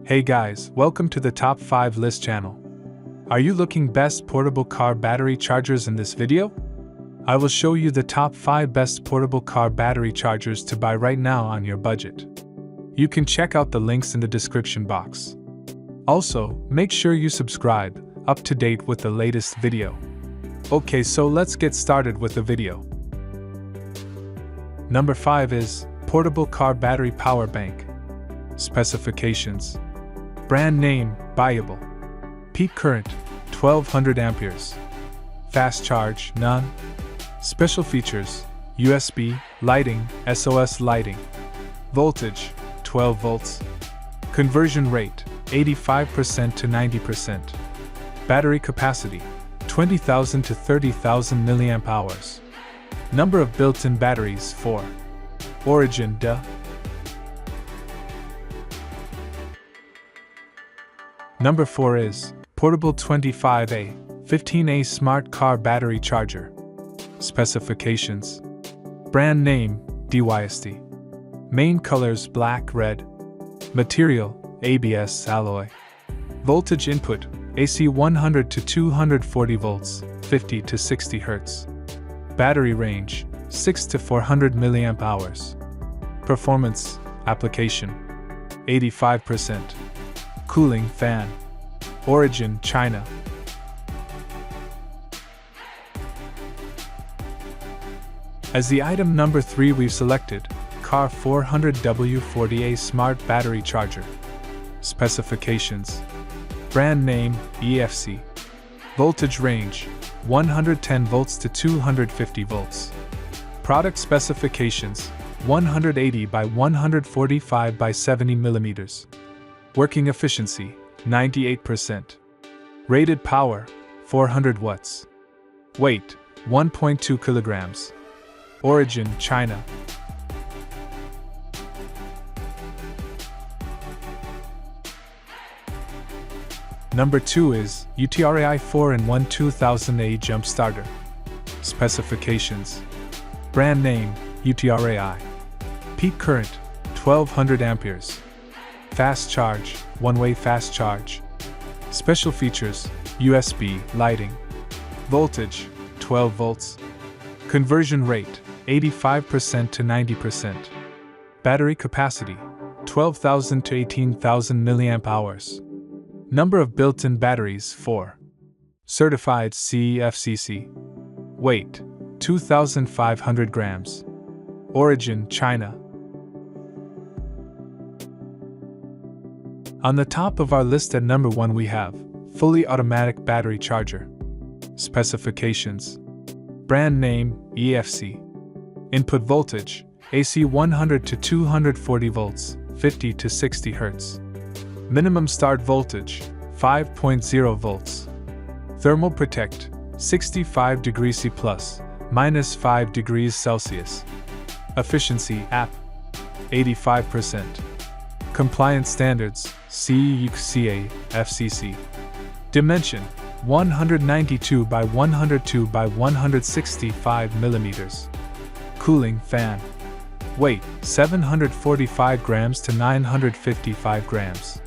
Hey guys, welcome to the Top 5 List channel. Are you looking best portable car battery chargers in this video? I will show you the top 5 best portable car battery chargers to buy right now on your budget. You can check out the links in the description box. Also, make sure you subscribe, up to date with the latest video. Okay, so let's get started with the video. Number 5 is Portable Car Battery Power Bank. Specifications. Brand name, buyable. Peak current, 1200 amperes. Fast charge, none. Special features, USB, lighting, SOS lighting. Voltage, 12 volts. Conversion rate, 85% to 90%. Battery capacity, 20,000 to 30,000 milliamp hours. Number of built-in batteries, 4. Origin, Number 4 is Portable 25A, 15A Smart Car Battery Charger. Specifications. Brand name, DYST. Main colors black, red. Material, ABS alloy. Voltage input, AC 100 to 240 volts, 50 to 60 Hz. Battery range, 6 to 400 milliamp hours. Performance, application, 85%. Cooling fan. Origin, China. As the item number 3 we've selected, Car 400W40A Smart Battery Charger. Specifications. Brand name, EFC. Voltage range, 110 volts to 250 volts. Product specifications, 180 by 145 by 70 millimeters. Working efficiency, 98%. Rated power, 400 watts. Weight, 1.2 kilograms. Origin, China. Number 2 is UTRAI 4-in-1 2000A Jump Starter. Specifications. Brand name, UTRAI. Peak current, 1200 amperes. Fast charge, one-way fast charge. Special features, USB, lighting. Voltage, 12 volts. Conversion rate, 85% to 90%. Battery capacity, 12,000 to 18,000 milliamp hours. Number of built-in batteries, 4. Certified CFCC. Weight, 2,500 grams. Origin, China. On the top of our list at number 1 we have Fully Automatic Battery Charger. Specifications. Brand name, EFC. Input voltage, AC 100 to 240 volts, 50 to 60 Hz. Minimum start voltage, 5.0 volts. Thermal protect, 65 degrees C+, minus 5 degrees Celsius. Efficiency, AP, 85%. Compliance standards, CEUCA, FCC. Dimension, 192 by 102 by 165 millimeters. Cooling fan. Weight, 745 grams to 955 grams.